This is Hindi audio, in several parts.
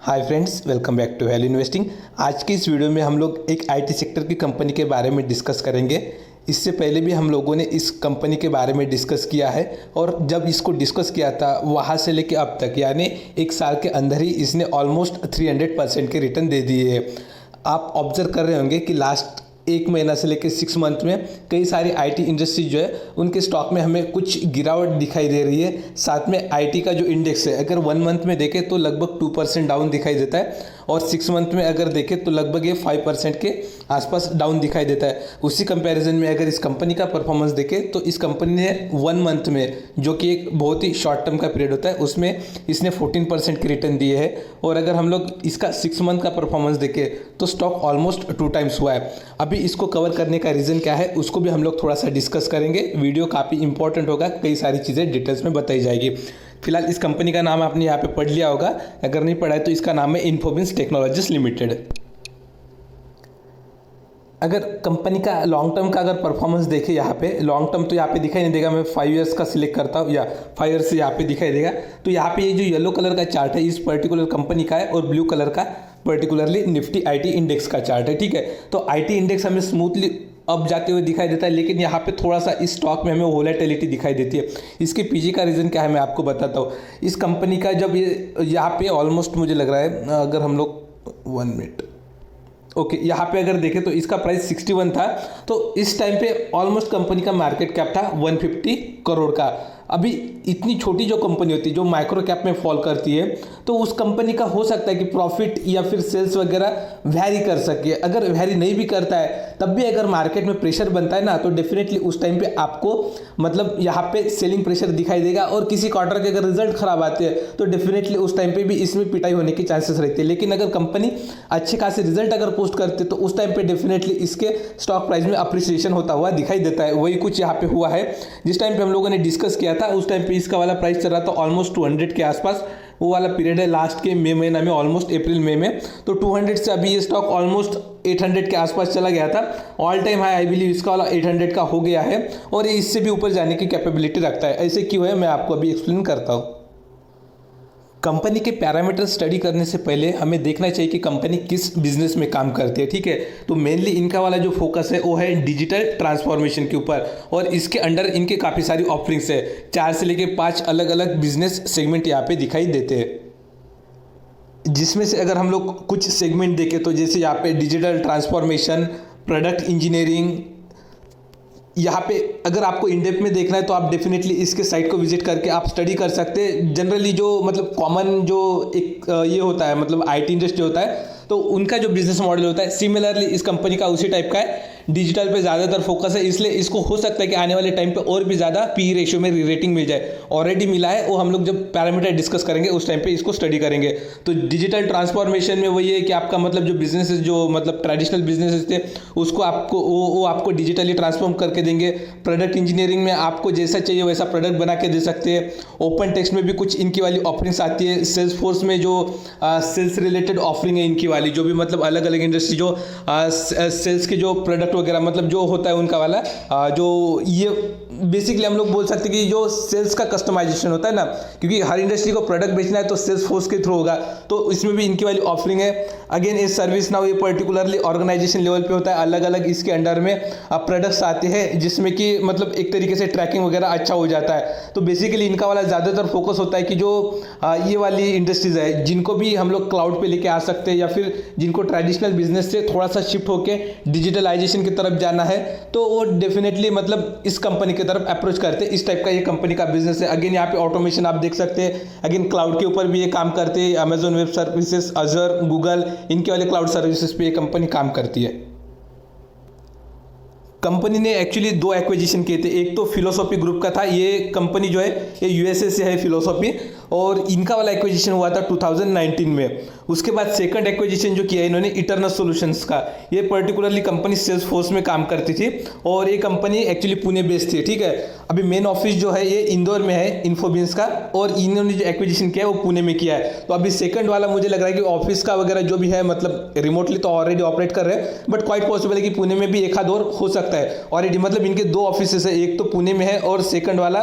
Hi friends, welcome back to value investing. आज की इस वीडियो में हम लोग एक आईटी सेक्टर की कंपनी के बारे में डिस्कस करेंगे। इससे पहले भी हम लोगों ने इस कंपनी के बारे में डिस्कस किया है और जब इसको डिस्कस किया था वहाँ से लेके अब तक यानी एक साल के अंदर ही इसने ऑलमोस्ट 300% के रिटर्न दे दिए है। आप ऑब्जर्व कर रहे होंगे कि लास्ट एक महीना से लेकर 6 मंथ में कई सारी आईटी इंडस्ट्री जो है उनके स्टॉक में हमें कुछ गिरावट दिखाई दे रही है। साथ में आईटी का जो इंडेक्स है अगर 1 मंथ में देखें तो लगभग 2% डाउन दिखाई देता है और 6 मंथ में अगर देखें तो लगभग ये 5% के आसपास डाउन दिखाई देता है। उसी कंपैरिजन में अगर इस कंपनी का परफॉर्मेंस देखें तो इस कंपनी ने 1 मंथ में, जो कि एक बहुत ही शॉर्ट टर्म का पीरियड होता है, उसमें इसने 14% के रिटर्न दिए है। और अगर हम लोग इसका 6 मंथ का परफॉर्मेंस देखें तो स्टॉक ऑलमोस्ट 2 टाइम्स हुआ है। अभी इसको कवर करने का रीज़न क्या है उसको भी हम लोग थोड़ा सा डिस्कस करेंगे। वीडियो काफ़ी इंपॉर्टेंट होगा, कई सारी चीज़ें डिटेल्स में बताई जाएगी। फिलहाल इस कंपनी का नाम आपने यहाँ पे पढ़ लिया होगा, अगर नहीं पढ़ा है तो इसका नाम है इन्फोबिस टेक्नोलॉजीज लिमिटेड। अगर कंपनी का लॉन्ग टर्म का अगर परफॉर्मेंस देखें यहाँ पे, लॉन्ग टर्म तो यहाँ पे दिखाई नहीं देगा, मैं 5 ईयर्स का सिलेक्ट करता हूँ या 5 ईयर्स से यहाँ पे दिखाई देगा। तो यहाँ पे ये जो येलो कलर का चार्ट है इस पर्टिकुलर कंपनी का है और ब्लू कलर का पर्टिकुलरली निफ्टी आईटी इंडेक्स का चार्ट है। ठीक है, तो आईटी इंडेक्स हमें स्मूथली अब जाते हुए दिखाई देता है, लेकिन यहाँ पे थोड़ा सा इस स्टॉक में हमें वोलेटिलिटी दिखाई देती है। इसके पीछे का रीज़न क्या है मैं आपको बताता हूँ। इस कंपनी का जब ये यहाँ पे ऑलमोस्ट मुझे लग रहा है, अगर हम लोग 1 मिनट ओके यहाँ पे अगर देखें तो इसका प्राइस 61 था, तो इस टाइम पे ऑलमोस्ट कंपनी का मार्केट कैप था 150 करोड़ का। अभी इतनी छोटी जो कंपनी होती है जो माइक्रो कैप में फॉल करती है तो उस कंपनी का हो सकता है कि प्रॉफिट या फिर सेल्स वगैरह वैरी कर सके। अगर वैरी नहीं भी करता है तब भी अगर मार्केट में प्रेशर बनता है ना तो डेफिनेटली उस टाइम पे आपको मतलब यहाँ पे सेलिंग प्रेशर दिखाई देगा। और किसी क्वार्टर के अगर रिजल्ट खराब आते हैं तो डेफिनेटली उस टाइम पे भी इसमें पिटाई होने के चांसेस रहते हैं। लेकिन अगर कंपनी अच्छे खासे रिजल्ट अगर पोस्ट करते तो उस टाइम पे डेफिनेटली इसके स्टॉक प्राइस में अप्रिसिएशन होता हुआ दिखाई देता है। वही कुछ यहाँ पे हुआ है। जिस टाइम पे हम लोगों ने डिस्कस किया था उस टाइम पे इसका वाला प्राइस चल रहा था ऑलमोस्ट 200 के आसपास। वो वाला पीरियड है लास्ट के मई महीना में, ऑलमोस्ट अप्रैल मई में। तो 200 से अभी ये स्टॉक ऑलमोस्ट 800 के आसपास चला गया था। All time high I believe इसका वाला 800 का हो गया है और ये इससे भी ऊपर जाने की कैपेबिलिटी रखता है। ऐसे क्यों है मैं आपको अभी एक्सप्लेन करता हूँ। कंपनी के पैरामीटर स्टडी करने से पहले हमें देखना चाहिए कि कंपनी किस बिजनेस में काम करती है। ठीक है, तो मेनली इनका वाला जो फोकस है वो है डिजिटल ट्रांसफॉर्मेशन के ऊपर और इसके अंडर इनके काफ़ी सारी ऑफरिंग्स है। 4 से लेकर 5 अलग अलग बिजनेस सेगमेंट यहाँ पे दिखाई देते हैं, जिसमें से अगर हम लोग कुछ सेगमेंट देखें तो जैसे यहाँ पे डिजिटल ट्रांसफॉर्मेशन, प्रोडक्ट इंजीनियरिंग। यहाँ पे अगर आपको इन डेप्थ में देखना है तो आप डेफिनेटली इसके साइट को विजिट करके आप स्टडी कर सकते हैं। जनरली जो मतलब कॉमन जो एक ये होता है मतलब आईटी इंडस्ट्री होता है तो उनका जो बिजनेस मॉडल होता है सिमिलरली इस कंपनी का उसी टाइप का है। डिजिटल पे ज़्यादातर फोकस है, इसलिए इसको हो सकता है कि आने वाले टाइम पे और भी ज़्यादा पी रेशियो में रेटिंग मिल जाए। ऑलरेडी मिला है, वो हम लोग जब पैरामीटर डिस्कस करेंगे उस टाइम पे इसको स्टडी करेंगे। तो डिजिटल ट्रांसफॉर्मेशन में वही है कि आपका मतलब जो बिजनेस जो मतलब ट्रेडिशनल बिजनेस थे उसको आपको वो आपको डिजिटली ट्रांसफॉर्म करके देंगे। प्रोडक्ट इंजीनियरिंग में आपको जैसा चाहिए वैसा प्रोडक्ट बना के दे सकते हैं। ओपन टेक्स्ट में भी कुछ इनकी वाली ऑफरिंग्स आती है। सेल्स फोर्स में जो सेल्स रिलेटेड ऑफरिंग है इनकी वाली, जो भी मतलब अलग अलग इंडस्ट्री जो सेल्स के जो प्रोडक्ट वगैरह मतलब जो होता है उनका वाला जो ये बेसिकली हम लोग बोल सकते हैं कि जो सेल्स का कस्टमाइजेशन होता है ना, क्योंकि हर इंडस्ट्री को प्रोडक्ट बेचना है तो सेल्स फोर्स के थ्रू होगा, तो इसमें भी इनकी वाली ऑफरिंग है। अगेन ये सर्विस नाउ ये पर्टिकुलरली ऑर्गेनाइजेशन लेवल पे होता है, अलग अलग इसके अंडर में प्रोडक्ट्स आते हैं जिसमें कि मतलब एक तरीके से ट्रैकिंग वगैरह अच्छा हो जाता है। तो बेसिकली इनका वाला ज़्यादातर फोकस होता है कि जो ये वाली इंडस्ट्रीज है जिनको भी हम लोग क्लाउड पे लेके आ सकते हैं या फिर जिनको ट्रेडिशनल बिजनेस से थोड़ा सा शिफ्ट होके डिजिटलाइजेशन की तरफ जाना है तो वो डेफिनेटली मतलब इस कंपनी की तरफ अप्रोच करते हैं। इस टाइप का ये कंपनी का बिजनेस है। अगेन यहाँ पे ऑटोमेशन आप देख सकते हैं, अगेन क्लाउड के ऊपर भी ये काम करते हैं। अमेजोन वेब सर्विसेज, अजर, गूगल, इनके वाले क्लाउड सर्विसेज पे ये कंपनी काम करती है। कंपनी ने एक्चुअली 2 एक्विजिशन किए थे। एक तो फिलोसॉफी ग्रुप का था, ये कंपनी जो है ये यूएसए से है फिलोसॉफी, और इनका वाला एक्विजिशन हुआ था 2019 में। उसके बाद सेकंड एक्विजिशन जो किया इन्होंने इटरनल सॉल्यूशंस का, ये पर्टिकुलरली कंपनी सेल्स फोर्स में काम करती थी और ये कंपनी एक्चुअली पुणे बेस्ड थी। ठीक है, अभी मेन ऑफिस जो है ये इंदौर में है इन्फोबिस का, और इन्होंने जो एक्विजिशन किया है वो पुणे में किया है। तो अभी सेकंड वाला मुझे लग रहा है कि ऑफिस का वगैरह जो भी है मतलब रिमोटली तो ऑलरेडी ऑपरेट कर रहे हैं, बट क्वाइट पॉसिबल है कि पुणे में भी एक आध और हो सकता है ऑलरेडी। मतलब इनके 2 ऑफिस है, एक तो पुणे में है और सेकंड वाला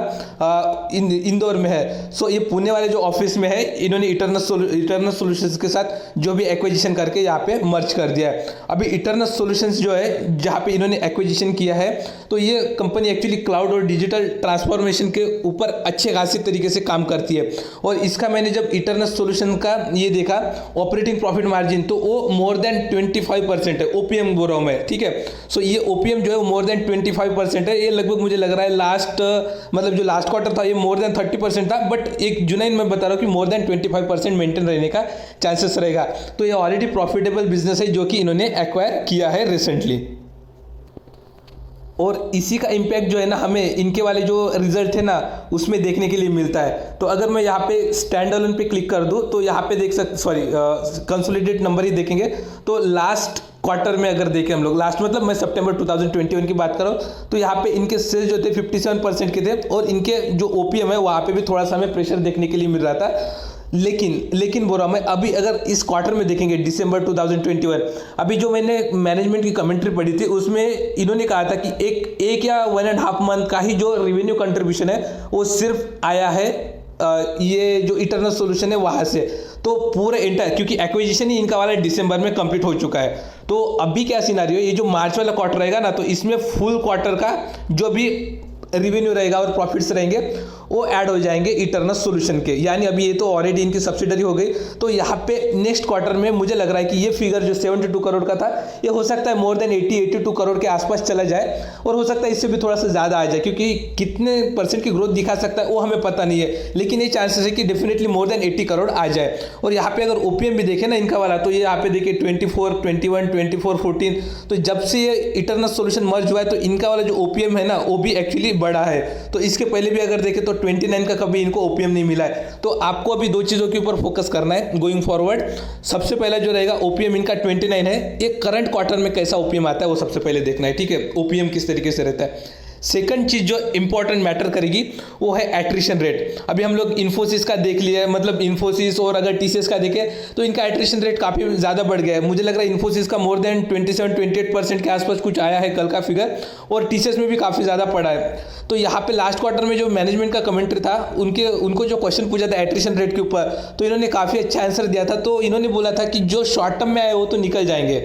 इंदौर में है। सो ये पुणे नए वाले जो ऑफिस में है इन्होंने इटर्नल सॉल्यूशंस के साथ जो भी एक्विजिशन करके यहाँ पे मर्ज कर दिया है। अभी इटर्नल सॉल्यूशंस जो है जहाँ पे इन्होंने एक्विजिशन किया है, तो ये कंपनी एक्चुअली क्लाउड और डिजिटल ट्रांसफॉर्मेशन के ऊपर अच्छे खासी तरीके से काम करती है। और इसका मैंने जब इटर्नल सॉल्यूशन का ये देखा ऑपरेटिंग प्रॉफिट मार्जिन, तो वो मोर देन 25% है, ओपीएम बोल रहा हूँ मैं, ठीक है। सो ये ओपीएम जो है वो मोर देन 25% है। ये लगभग मुझे लग रहा है मतलब जो लास्ट क्वार्टर था ये मोर देन 30% था, बट एक जुलाई में बता रहा हूँ कि मोर देन 25% मेंटेन रहने का चांसेस रहेगा। तो ये ऑलरेडी प्रॉफिटेबल बिजनेस है जो कि इन्होंने एक्वायर किया है रिसेंटली। और इसी का इम्पैक्ट जो है ना हमें इनके वाले जो रिजल्ट है ना उसमें देखने के लिए मिलता है। तो अगर मैं यहाँ पे स्टैंड अलोन पे क्लिक कर दूँ तो यहाँ पे देख कंसोलिडेट नंबर ही देखेंगे। तो लास्ट क्वार्टर में अगर देखें हम लोग, लास्ट मतलब मैं सितंबर 2021 की बात कर रहा हूँ, तो यहाँ पे इनके सेल्स जो थे 57% के थे और इनके जो ओपीएम है वहाँ पे भी थोड़ा सा हमें प्रेशर देखने के लिए मिल रहा था। लेकिन बोल रहा हूँ मैं, अभी अगर इस क्वार्टर में देखेंगे दिसंबर 2021, अभी जो मैंने मैनेजमेंट की कमेंट्री पढ़ी थी उसमें इन्होंने कहा था कि एक या 1.5 मंथ का ही जो रेवेन्यू कंट्रीब्यूशन है वो सिर्फ आया है ये जो इटर्नल सॉल्यूशन है वहाँ से। तो पूरे इंटर, क्योंकि एक्विजिशन ही इनका वाला दिसंबर में कंप्लीट हो चुका है, तो अभी क्या सिनारियो, ये जो मार्च वाला क्वार्टर रहेगा ना, तो इसमें फुल क्वार्टर का जो भी रेवेन्यू रहेगा और प्रॉफिट्स रहेंगे वो ऐड हो जाएंगे इटर्नल सॉल्यूशन के। यानी अभी ये तो ऑलरेडी इनकी सब्सिडरी हो गई, तो यहाँ पे नेक्स्ट क्वार्टर में मुझे लग रहा है कि ये फिगर जो 72 करोड़ का था ये हो सकता है मोर देन 82 करोड़ के आसपास चला जाए, और हो सकता है इससे भी थोड़ा सा ज़्यादा आ जाए, क्योंकि कितने % की ग्रोथ दिखा सकता है वो हमें पता नहीं है, लेकिन ये चांसेस है कि डेफिनेटली मोर देन 80 करोड़ आ जाए। और यहाँ पे अगर ओपीएम भी देखे ना इनका वाला, तो ये यहाँ पे देखिए 24, 21, 24, 14, तो जब से ये इटर्नल सॉल्यूशन मर्ज हुआ है तो इनका वाला जो ओपीएम है ना वो भी एक्चुअली बढ़ा है। तो इसके पहले भी अगर देखें तो 29 का कभी इनको ओपीएम नहीं मिला है। तो आपको अभी दो चीज़ों के ऊपर फोकस करना है गोइंग फॉरवर्ड। सबसे पहला जो रहेगा ओपीएम इनका 29 है, एक करंट क्वार्टर में कैसा ओपीएम आता है वो सबसे पहले देखना है, ठीक है, ओपीएम किस तरीके से रहता है। सेकंड चीज जो इंपॉर्टेंट मैटर करेगी वो है एट्रिशन रेट। अभी हम लोग इन्फोसिस का देख लिया है, मतलब इन्फोसिस और अगर टीसीएस का देखें तो इनका एट्रिशन रेट काफ़ी ज़्यादा बढ़ गया है। मुझे लग रहा है इन्फोसिस का मोर देन 27-28% के आसपास कुछ आया है कल का फिगर, और टीसीएस में भी काफ़ी ज़्यादा पड़ा है। तो यहाँ पे लास्ट क्वार्टर में जो मैनेजमेंट का कमेंट्री था उनको जो क्वेश्चन पूछा था एट्रिशन रेट के ऊपर, तो इन्होंने काफ़ी अच्छा आंसर दिया था। तो इन्होंने बोला था कि जो शॉर्ट टर्म में आए वो तो निकल जाएंगे,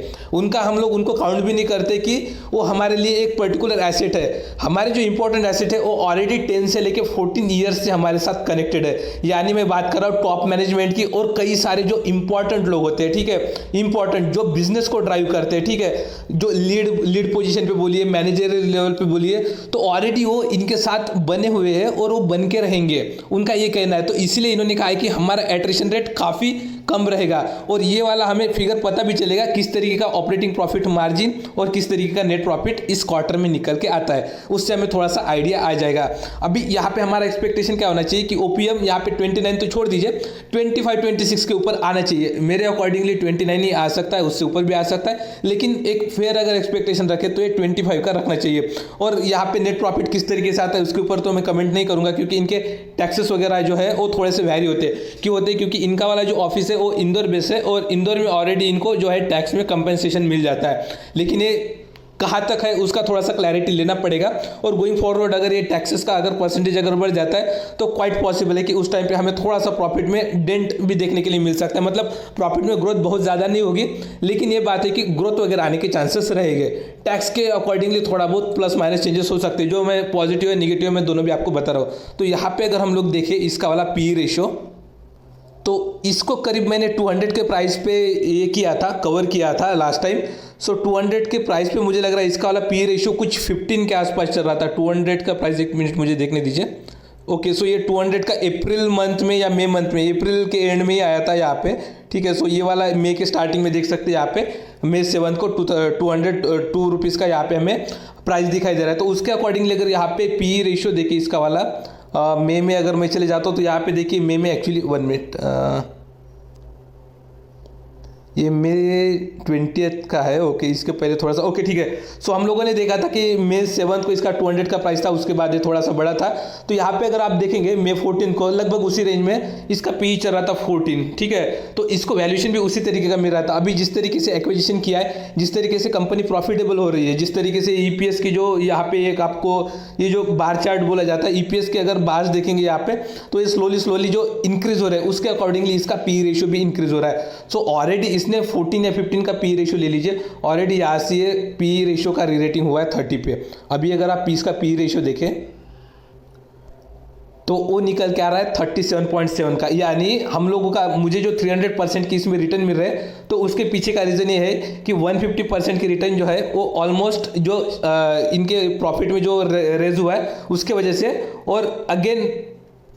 हम लोग उनको काउंट भी नहीं करते कि वो हमारे लिए एक पर्टिकुलर एसेट है। हमारे जो इंपॉर्टेंट एसेट है वो ऑलरेडी 10 से लेके 14 ईयर्स से हमारे साथ कनेक्टेड है। यानी मैं बात कर रहा हूँ टॉप मैनेजमेंट की, और कई सारे जो इंपॉर्टेंट लोग होते हैं, ठीक है, इंपॉर्टेंट जो बिजनेस को ड्राइव करते हैं, ठीक है, जो लीड पोजीशन पे बोलिए, मैनेजरियल लेवल पे बोलिए, तो ऑलरेडी वो इनके साथ बने हुए हैं और वो बन के रहेंगे, उनका ये कहना है। तो इसीलिए इन्होंने कहा है कि हमारा एट्रिशन रेट काफ़ी कम रहेगा, और ये वाला हमें फिगर पता भी चलेगा किस तरीके का ऑपरेटिंग प्रॉफिट मार्जिन और किस तरीके का नेट प्रॉफिट इस क्वार्टर में निकल के आता है, उससे हमें थोड़ा सा आइडिया आ जाएगा। अभी यहाँ पे हमारा एक्सपेक्टेशन क्या होना चाहिए कि ओपीएम यहाँ पे 29 तो छोड़ दीजिए, 25-26 के ऊपर आना चाहिए। मेरे अकॉर्डिंगली 29 ही आ सकता है, उससे ऊपर भी आ सकता है, लेकिन एक फेयर अगर एक्सपेक्टेशन रखे तो ये 25 का रखना चाहिए। और यहाँ पे नेट प्रॉफिट किस तरीके से आता है उसके ऊपर तो मैं कमेंट नहीं करूँगा, क्योंकि इनके टैक्सेस वगैरह जो है वो थोड़े से वैरी होते हैं। क्यों होते हैं? क्योंकि इनका वाला जो ऑफिस है वो इंदौर बेस है, और इंदौर में ऑलरेडी इनको जो है टैक्स में कंपनसेशन मिल जाता है, लेकिन ये कहाँ तक है उसका थोड़ा सा क्लैरिटी लेना पड़ेगा। और गोइंग फॉरवर्ड अगर ये टैक्सेस का अगर परसेंटेज अगर बढ़ जाता है तो क्वाइट पॉसिबल है कि उस टाइम पे हमें थोड़ा सा प्रॉफिट में डेंट भी देखने के लिए मिल सकता है। मतलब प्रॉफिट में ग्रोथ बहुत ज़्यादा नहीं होगी, लेकिन ये बात है कि ग्रोथ वगैरह आने के चांसेस रहेंगे। टैक्स के अकॉर्डिंगली थोड़ा बहुत प्लस माइनस चेंजेस हो सकते हैं, जो मैं पॉजिटिव है निगेटिव मैं दोनों भी आपको बता रहा हूँ। तो यहाँ पर अगर हम लोग देखें इसका वाला पी रेशो, तो इसको करीब मैंने 200 के प्राइस पे ये किया था, कवर किया था लास्ट टाइम। सो 200 के प्राइस पे मुझे लग रहा है इसका वाला पी रेशियो कुछ 15 के आसपास चल रहा था। 200 का प्राइस, एक मिनट मुझे देखने दीजिए। ओके, सो ये 200 का अप्रैल मंथ में या मई मंथ में, अप्रैल के एंड में ही आया था यहाँ पे, ठीक है। सो ये वाला मई के स्टार्टिंग में देख सकते हैं यहाँ पे मई 7 को 202 रुपीज़ का यहाँ पे हमें प्राइस दिखाई दे रहा है। तो उसके अकॉर्डिंगली अगर यहाँ पे पी रेशियो देखिए इसका वाला मई में अगर मैं चले जाता हूँ तो यहाँ पे देखिए मई में एक्चुअली 1 मिनट, ये मई 20 का है। ओके, इसके पहले थोड़ा सा ओके ठीक है। सो हम लोगों ने देखा था कि मई 7 को इसका 200 का प्राइस था, उसके बाद ये थोड़ा सा बड़ा था। तो यहाँ पे अगर आप देखेंगे मई 14 को लगभग उसी रेंज में इसका पी चल रहा था 14, ठीक है। तो इसको वैल्यूएशन भी उसी तरीके का मिल रहा था। अभी जिस तरीके से एक्विजिशन किया है, जिस तरीके से कंपनी प्रॉफिटेबल हो रही है, जिस तरीके से ईपीएस की जो यहाँ पे एक आपको ये जो बार चार्ट बोला जाता है, ईपीएस के अगर बार्स देखेंगे यहाँ पे, तो ये स्लोली जो इंक्रीज हो रहा है उसके अकॉर्डिंगली इसका पी रेशियो भी इंक्रीज हो रहा है। सो ऑलरेडी इसने 14 या 15 का पी रेशियो ले लीजिए, ऑलरेडी यहाँ से ये पी रेशियो का रीरेटिंग हुआ है 30 पे। अभी अगर आप इसका पी रेशियो देखें तो वो निकल के आ रहा है 37.7 का, यानी हम लोगों का मुझे जो 300% की इसमें रिटर्न मिल रहा है, तो उसके पीछे का रीज़न ये है कि 150% की रिटर्न जो है वो ऑलमोस्ट जो इनके प्रॉफिट में जो रेज हुआ है उसके वजह से, और अगेन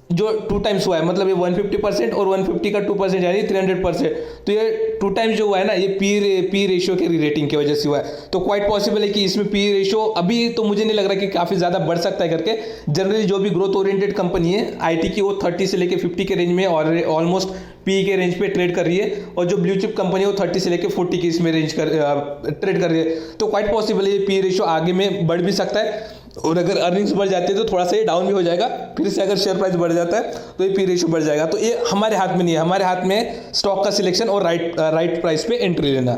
जो 2 टाइम्स हुआ है, मतलब ये 150% और 150 का 2% यानी 300%। तो ये 2 टाइम्स जो हुआ है ना, ये पी रेशियो के रेटिंग की वजह से हुआ है। तो क्वाइट पॉसिबल है कि इसमें पी रेशियो अभी तो मुझे नहीं लग रहा कि काफ़ी ज़्यादा बढ़ सकता है करके। जनरली जो भी ग्रोथ ओरिएंटेड कंपनी है आईटी की, वो 30 से लेकर 50 के रेंज में और ऑलमोस्ट पी के रेंज पे ट्रेड कर रही है, और जो ब्लू चिप कंपनी है वो 30 से लेकर 40 की इसमें रेंज ट्रेड कर रही है। तो क्वाइट पॉसिबल है ये पी रेशियो आगे में बढ़ भी सकता है, और अगर अर्निंग्स बढ़ जाती है तो थोड़ा सा ये डाउन भी हो जाएगा। फिर से अगर शेयर प्राइस बढ़ जाता है तो ये पी रेशियो बढ़ जाएगा। तो ये हमारे हाथ में नहीं है, हमारे हाथ में स्टॉक का सिलेक्शन और राइट प्राइस पे एंट्री लेना।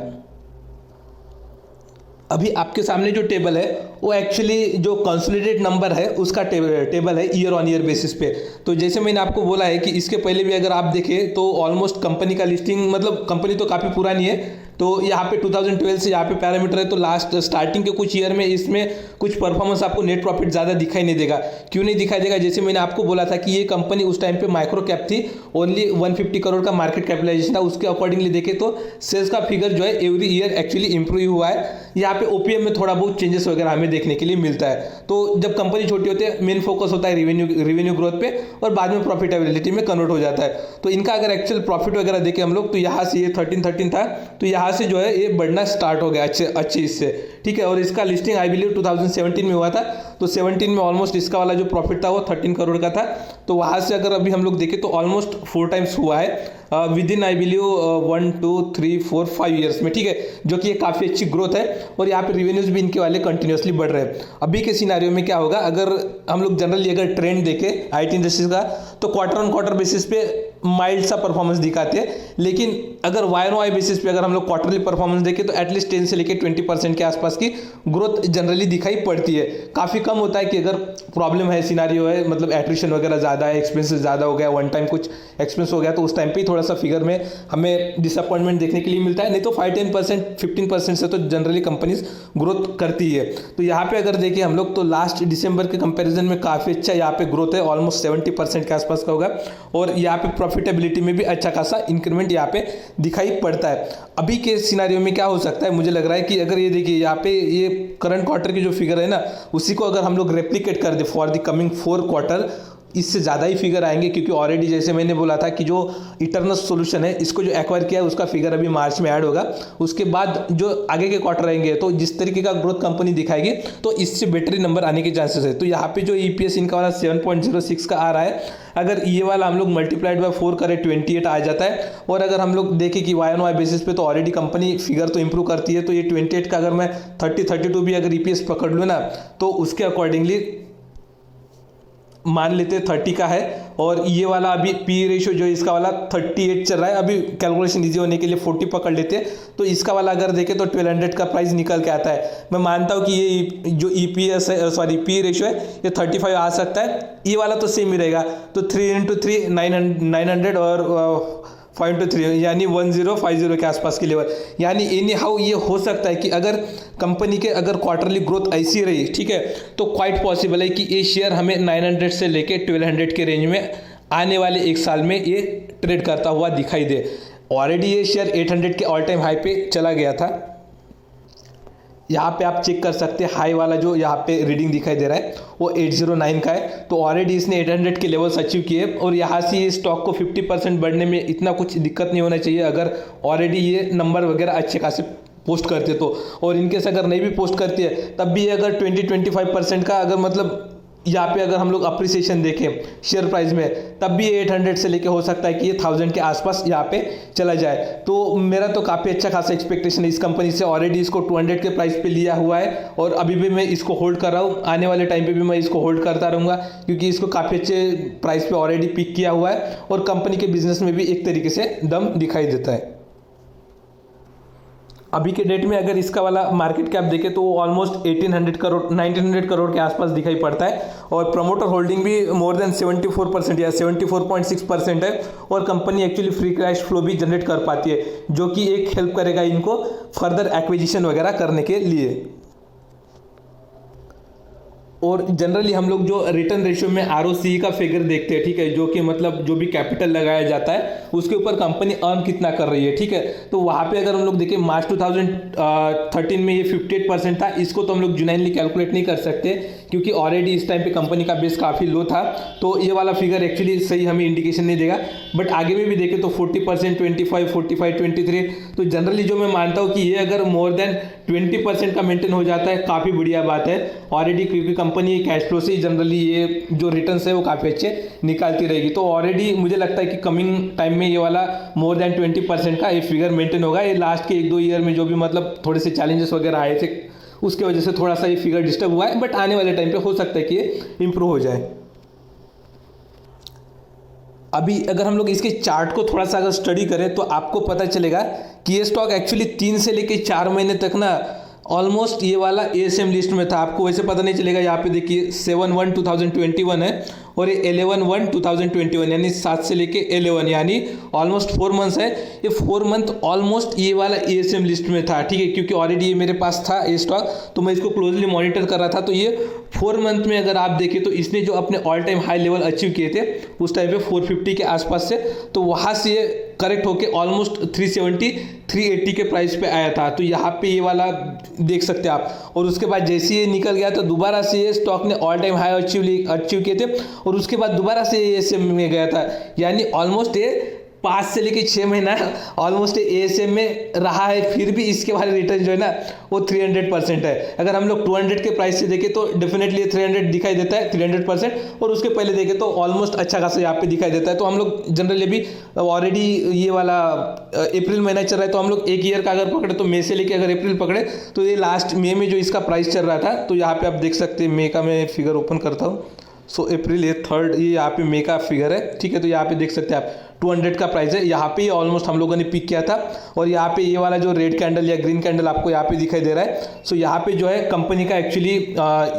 अभी आपके सामने जो टेबल है वो एक्चुअली जो कंसोलिडेटेड नंबर है उसका टेबल है ईयर ऑन ईयर बेसिस पे। तो जैसे मैंने आपको बोला है कि इसके पहले भी अगर आप देखें तो ऑलमोस्ट कंपनी का लिस्टिंग, मतलब कंपनी तो काफ़ी पुरानी है, तो यहाँ पे 2012 से यहाँ पे पैरामीटर है, तो लास्ट स्टार्टिंग के कुछ ईयर में इसमें कुछ परफॉर्मेंस आपको नेट प्रॉफिट ज़्यादा दिखाई नहीं देगा। क्यों नहीं दिखाई देगा? जैसे मैंने आपको बोला था कि ये कंपनी उस टाइम पे माइक्रो कैप थी, ओनली 150 करोड़ का मार्केट कैपिटलाइजेशन था। उसके अकॉर्डिंगली देखें तो सेल्स का फिगर जो है एवरी ईयर एक्चुअली इंप्रूव हुआ है। यहाँ पे ओपीएम में थोड़ा बहुत चेंजेस वगैरह हमें देखने के लिए मिलता है। तो जब कंपनी छोटी होती है मेन फोकस होता है रेवेन्यू ग्रोथ पे, और बाद में प्रॉफिटेबिलिटी में कन्वर्ट हो जाता है। तो इनका अगर एक्चुअल प्रॉफिट वगैरह देखें हम लोग, तो यहाँ से ये 13 था, तो यहाँ से जो है ये बढ़ना स्टार्ट हो गया अच्छे इससे, ठीक है। और इसका लिस्टिंग आई बिलीव 2017 में हुआ था, तो 17 में ऑलमोस्ट इसका वाला जो प्रॉफिट था वो 13 करोड़ का था। तो वहाँ से अगर अभी हम लोग देखें तो ऑलमोस्ट 4 टाइम्स हुआ है with in I believe 1 2 3 4 5 years में, ठीक है, जो कि ये काफ़ी अच्छी ग्रोथ है। और यहाँ पे रिवेन्यूज भी इनके वाले कंटिन्यूसली बढ़ रहे हैं। अभी के सिनारियो में क्या होगा, अगर हम लोग जनरली अगर ट्रेंड देखें आईटी इंडस्ट्रीज का, तो क्वार्टर ऑन क्वार्टर बेसिस पे माइल्ड सा परफॉर्मेंस दिखाते हैं, लेकिन अगर वाई ऑन वाई बेसिस पे अगर हम लोग क्वार्टरली परफॉर्मेंस देखें तो एटलीस्ट 10 से लेकर 20% के आसपास की ग्रोथ जनरली दिखाई पड़ती है। काफ़ी कम होता है कि अगर प्रॉब्लम है, सिनारियो है, मतलब एट्रिशन वगैरह ज़्यादा है, एक्सपेंसेस ज़्यादा हो गया, वन टाइम कुछ एक्सपेंस हो गया, तो उस टाइम पे ही थोड़ा सा फिगर में हमें डिसअपॉइंटमेंट देखने के लिए मिलता है। नहीं तो 5-10% 15% से तो जनरली कंपनीज ग्रोथ करती है। तो यहाँ पे अगर देखें हम लोग तो लास्ट दिसंबर के कंपैरिजन में काफ़ी अच्छा यहाँ पे ग्रोथ है, ऑलमोस्ट 70% के आसपास का होगा। और यहाँ पे प्रॉफिटेबिलिटी में भी अच्छा खासा इंक्रीमेंट यहाँ पे दिखाई पड़ता है। अभी के सिनारियो में क्या हो सकता है, मुझे लग रहा है कि अगर ये देखिए यहाँ पे ये करंट क्वार्टर की जो फिगर है ना, उसी को अगर हम लोग रेप्लिकेट कर दे फॉर द कमिंग 4 क्वार्टर, इससे ज़्यादा ही फिगर आएंगे। क्योंकि ऑलरेडी जैसे मैंने बोला था कि जो इटर्नल सॉल्यूशन है इसको जो एक्वायर किया है उसका फिगर अभी मार्च में ऐड होगा। उसके बाद जो आगे के क्वार्टर रहेंगे तो जिस तरीके का ग्रोथ कंपनी दिखाएगी तो इससे बेटर नंबर आने के चांसेस है। तो यहाँ पे जो ईपीएस इनका वाला 7.06 का आ रहा है, अगर ये वाला हम लोग मल्टीप्लाइड बाय 4 करें 28 आ जाता है। और अगर हम लोग देखें कि वाई ऑन वाई बेसिस पे तो ऑलरेडी कंपनी फिगर तो इंप्रूव करती है, तो ये 28 का अगर मैं 32 भी अगर ईपीएस पकड़ लूँ ना, तो उसके अकॉर्डिंगली मान लेते 30 का है। और ये वाला अभी पी रेशियो जो इसका वाला 38 चल रहा है, अभी कैलकुलेशन ईजी होने के लिए 40 पकड़ लेते हैं, तो इसका वाला अगर देखें तो 1200 का प्राइस निकल के आता है। मैं मानता हूँ कि ये जो ईपीएस है, सॉरी पी रेशियो है, ये 35 आ सकता है। ये वाला तो सेम ही रहेगा, तो 3 × 3 900 और 5 यानी 1050 के आसपास की लेवल। यानी एनी हाउ ये हो सकता है कि अगर कंपनी के अगर क्वार्टरली ग्रोथ ऐसी रही, ठीक है, तो क्वाइट पॉसिबल है कि ये शेयर हमें 900 से लेके 1200 के रेंज में आने वाले 1 साल में ये ट्रेड करता हुआ दिखाई दे। ऑलरेडी ये शेयर 800 के ऑल टाइम हाई पे चला गया था। यहाँ पे आप चेक कर सकते हैं, हाई वाला जो यहाँ पे रीडिंग दिखाई दे रहा है वो 809 का है। तो ऑलरेडी इसने 800 के लेवल्स अचीव किए, और यहाँ से ये स्टॉक को 50% बढ़ने में इतना कुछ दिक्कत नहीं होना चाहिए अगर ऑलरेडी ये नंबर वगैरह अच्छे खासे पोस्ट करते तो। और इनकेस अगर नहीं भी पोस्ट करती है तब भी अगर 20-25% का अगर मतलब यहाँ पे अगर हम लोग अप्रिसिएशन देखें शेयर प्राइस में, तब भी 800 से लेके हो सकता है कि ये 1000 के आसपास यहाँ पे चला जाए। तो मेरा तो काफ़ी अच्छा खासा एक्सपेक्टेशन है इस कंपनी से। ऑलरेडी इसको 200 के प्राइस पे लिया हुआ है और अभी भी मैं इसको होल्ड कर रहा हूँ। आने वाले टाइम पे भी मैं इसको होल्ड करता रहूँगा क्योंकि इसको काफ़ी अच्छे प्राइस पे ऑलरेडी पिक किया हुआ है और कंपनी के बिजनेस में भी एक तरीके से दम दिखाई देता है। अभी के डेट में अगर इसका वाला मार्केट कैप देखें तो ऑलमोस्ट 1800 करोड़ 1900 करोड़ के आसपास दिखाई पड़ता है और प्रमोटर होल्डिंग भी मोर देन 74% या 74.6% है और company actually free cash flow भी जनरेट कर पाती है, जो कि एक हेल्प करेगा इनको फर्दर एक्विजिशन वगैरह करने के लिए। और जनरली हम लोग जो रिटर्न रेशियो में ROCE का फिगर देखते हैं, ठीक है, जो कि मतलब जो भी कैपिटल लगाया जाता है उसके ऊपर कंपनी अर्न कितना कर रही है, ठीक है। तो वहाँ पे अगर हम लोग देखें मार्च 2013 में ये 58% था। इसको तो हम लोग जुनाइनली कैलकुलेट नहीं कर सकते क्योंकि ऑलरेडी इस टाइम पे कंपनी का बेस काफ़ी लो था, तो ये वाला फिगर एक्चुअली सही हमें इंडिकेशन नहीं देगा। बट आगे में भी देखें तो 40%, 25, 45, 23, तो जनरली जो मैं मानता हूँ कि ये अगर मोर देन 20% का मेंटेन हो जाता है काफ़ी बढ़िया बात है ऑलरेडी, क्योंकि कंपनी कैश फ्लो से जनरली ये जो रिटर्न्स है वो काफ़ी अच्छे निकालती रहेगी। तो ऑलरेडी मुझे लगता है कि कमिंग टाइम में ये वाला मोर देन 20% का ये फिगर मेंटेन होगा। ये लास्ट के 1-2 ईयर में जो भी मतलब थोड़े से चैलेंजेस वगैरह आए थे उसके वजह से थोड़ा सा ये फिगर डिस्टर्ब हुआ है, बट आने वाले टाइम पे हो सकता है कि ये इंप्रूव हो जाए। अभी अगर हम लोग इसके चार्ट को थोड़ा सा अगर स्टडी करें तो आपको पता चलेगा कि ये स्टॉक एक्चुअली 3 से लेके 4 महीने तक ना ऑलमोस्ट ये वाला ASM लिस्ट में था। आपको वैसे पता नहीं चलेगा, यहाँ पे देखिए 7/1/2021 है और ये 11/1/2021 यानी 7 से लेके 11 यानी ऑलमोस्ट 4 मंथ्स है। ये 4 मंथ ऑलमोस्ट ये वाला ASM लिस्ट में था, ठीक है, क्योंकि ऑलरेडी ये मेरे पास था ये स्टॉक, तो मैं इसको क्लोजली मॉनिटर कर रहा था। तो ये 4 मंथ में अगर आप देखें तो इसने जो अपने all time high level achieve किए थे उस टाइम पे 450 के आसपास से, तो वहाँ से ये करेक्ट होके ऑलमोस्ट 370 380 के प्राइस पे आया था। तो यहाँ पे ये वाला देख सकते हैं आप। और उसके बाद जैसे ये निकल गया तो दोबारा से ये स्टॉक ने ऑल टाइम हाई अचीव किए थे और उसके बाद दोबारा से ASM में गया था, यानी ऑलमोस्ट ये 5 से लेके 6 महीना ऑलमोस्ट ASM में रहा है, फिर भी इसके वाले रिटर्न जो है ना वो 300% है। अगर हम लोग 200 के प्राइस से देखें तो डेफिनेटली 300 दिखाई देता है 300%, और उसके पहले देखें तो ऑलमोस्ट अच्छा खासा यहाँ पे दिखाई देता है। तो हम लोग जनरली अभी ऑलरेडी ये वाला अप्रैल महीना चल रहा है, तो हम लोग 1 ईयर का अगर पकड़े तो मई से लेके अगर अप्रैल पकड़े तो ये लास्ट मई में जो इसका प्राइस चल रहा था, तो यहाँ पे आप देख सकते हैं मई का मैं फिगर ओपन करता हूँ। सो अप्रैल ये 3rd ये यहाँ पे मई का फिगर है, ठीक है। तो यहाँ पे देख सकते हैं आप 200 का प्राइस है। यहाँ पे ऑलमोस्ट हम लोगों ने पिक किया था और यहाँ पे ये वाला जो रेड कैंडल या ग्रीन कैंडल आपको यहाँ पे दिखाई दे रहा है। सो यहाँ पे जो है कंपनी का एक्चुअली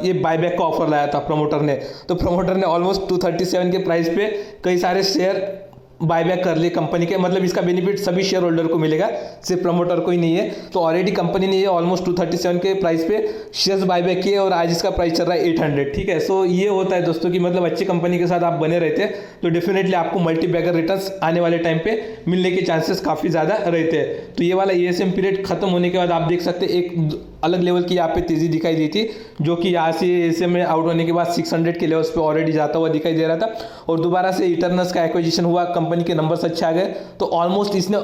ये बायबैक का ऑफर लाया था प्रमोटर ने, तो प्रमोटर ने ऑलमोस्ट 237 के प्राइस पे कई सारे शेयर बायबैक कर लिए कंपनी के, मतलब इसका बेनिफिट सभी शेयर होल्डर को मिलेगा, सिर्फ प्रमोटर को ही नहीं है। तो ऑलरेडी कंपनी ने ये ऑलमोस्ट 237 के प्राइस पे शेयर्स बायबैक किए और आज इसका प्राइस चल रहा है 800, ठीक है। सो ये होता है दोस्तों कि मतलब अच्छी कंपनी के साथ आप बने रहते हैं तो डेफिनेटली आपको मल्टी बैगर रिटर्न्स आने वाले टाइम पे मिलने के चांसेस काफ़ी ज़्यादा रहते हैं। तो ये वाला ASM पीरियड खत्म होने के बाद आप देख सकते हैं एक अलग लेवल की यहाँ पे तेज़ी दिखाई दी थी, जो कि यहाँ से ASM में आउट होने के बाद 600 के लेवल्स पे ऑलरेडी जाता हुआ दिखाई दे रहा था और दोबारा से इटर्नल्स का एक्विजिशन हुआ, कंपनी के नंबर्स अच्छे आ गए, तो ऑलमोस्ट इसने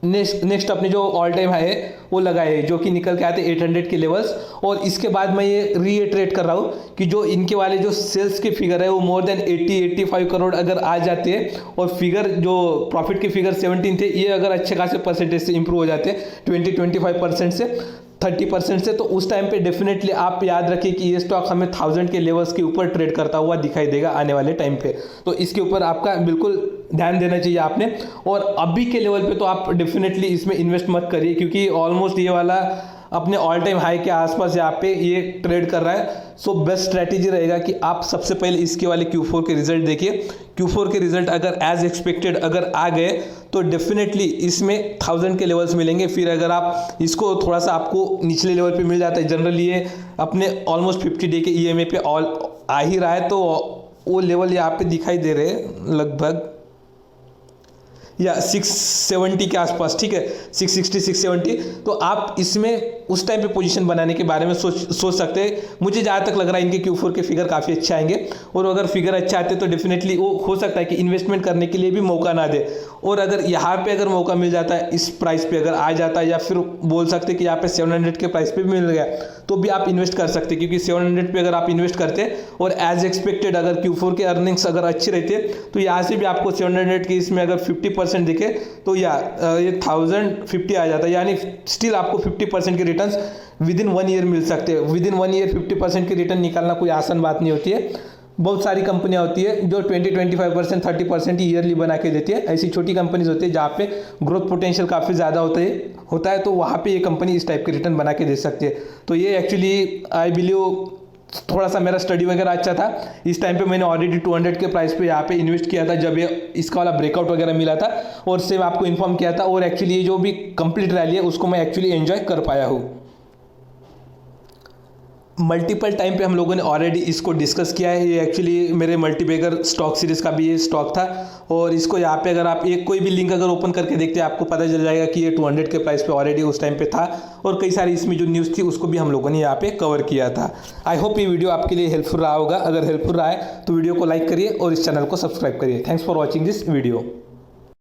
नेक्स्ट अपने जो ऑल टाइम हाई है वो लगाए जो कि निकल के आते 800 के लेवल्स। और इसके बाद मैं ये रीइटरेट कर रहा हूँ कि जो इनके वाले जो सेल्स के फिगर है वो मोर देन 80-85 करोड़ अगर आ जाते हैं और फिगर जो प्रॉफिट के फिगर 17 थे ये अगर अच्छे खासे परसेंटेज से इंप्रूव हो जाते हैं 20-25% से 30% से, तो उस टाइम पे डेफिनेटली आप याद रखिए कि ये स्टॉक हमें 1000 के लेवल्स के ऊपर ट्रेड करता हुआ दिखाई देगा आने वाले टाइम पे। तो इसके ऊपर आपका बिल्कुल ध्यान देना चाहिए आपने। और अभी के लेवल पे तो आप डेफिनेटली इसमें इन्वेस्ट मत करिए क्योंकि ऑलमोस्ट ये वाला अपने ऑल टाइम हाई के आसपास यहाँ पे ये ट्रेड कर रहा है। सो बेस्ट स्ट्रैटेजी रहेगा कि आप सबसे पहले इसके वाले Q4 के रिजल्ट देखिए। Q4 के रिजल्ट अगर एज एक्सपेक्टेड अगर आ गए तो डेफिनेटली इसमें 1000 के लेवल्स मिलेंगे। फिर अगर आप इसको थोड़ा सा आपको निचले लेवल पे मिल जाता है, जनरली ये अपने ऑलमोस्ट 50 डे के EMA पे आ ही रहा है, तो वो लेवल यहाँ पे दिखाई दे रहे हैं लगभग या 670 के आसपास, ठीक है, 660 670। तो आप इसमें उस टाइम पे पोजीशन बनाने के बारे में सोच सकते हैं। मुझे जहाँ तक लग रहा है इनके Q4 के फिगर काफ़ी अच्छे आएंगे, और अगर फिगर अच्छा आते तो डेफिनेटली वो हो सकता है कि इन्वेस्टमेंट करने के लिए भी मौका ना दे। और अगर यहाँ पे अगर मौका मिल जाता है, इस प्राइस पे अगर आ जाता है, या फिर बोल सकते कि यहाँ पे 700 के प्राइस पे भी मिल गया, तो भी आप इन्वेस्ट कर सकते, क्योंकि 700 पे अगर आप इन्वेस्ट करते और एज एक्सपेक्टेड अगर Q4 के अर्निंग्स अगर अच्छे रहते तो यहाँ से भी आपको 700 के इसमें अगर 50% दिखे तो ये 1050 आ जाता है, यानी स्टिल आपको 50% के रिटर्न्स विद इन 1 ईयर मिल सकते हैं। विद इन 1 ईयर 50% के रिटर्न निकालना कोई आसान बात नहीं होती है। बहुत सारी कंपनियां होती है जो 20-25% 30% ईयरली बना के देती है। ऐसी छोटी कंपनीज होती है जहाँ पे ग्रोथ पोटेंशियल काफ़ी ज़्यादा होता है, तो वहाँ पे ये कंपनी इस टाइप के रिटर्न बना के दे सकती है। तो ये एक्चुअली आई बिलीव थोड़ा सा मेरा स्टडी वगैरह अच्छा था। इस टाइम पे मैंने ऑलरेडी 200 के प्राइस पे यहाँ पे इन्वेस्ट किया था जब ये इसका वाला ब्रेकआउट वगैरह मिला था, और सेम आपको इन्फॉर्म किया था। और एक्चुअली ये जो भी कंप्लीट रैली है उसको मैं एक्चुअली एंजॉय कर पाया हूँ। मल्टीपल टाइम पे हम लोगों ने ऑलरेडी इसको डिस्कस किया है। ये एक्चुअली मेरे मल्टीबैगर स्टॉक सीरीज़ का भी ये स्टॉक था, और इसको यहाँ पे अगर आप कोई भी लिंक अगर ओपन करके देखते हैं आपको पता चल जाएगा कि ये 200 के प्राइस पे ऑलरेडी उस टाइम पे था, और कई सारी इसमें जो न्यूज़ थी उसको भी हम लोगों ने यहाँ पे कवर किया था। आई होप ये वीडियो आपके लिए हेल्पफुल रहा होगा। अगर हेल्पफुल रहा है तो वीडियो को लाइक करिए और इस चैनल को सब्सक्राइब करिए। Thanks for watching this video.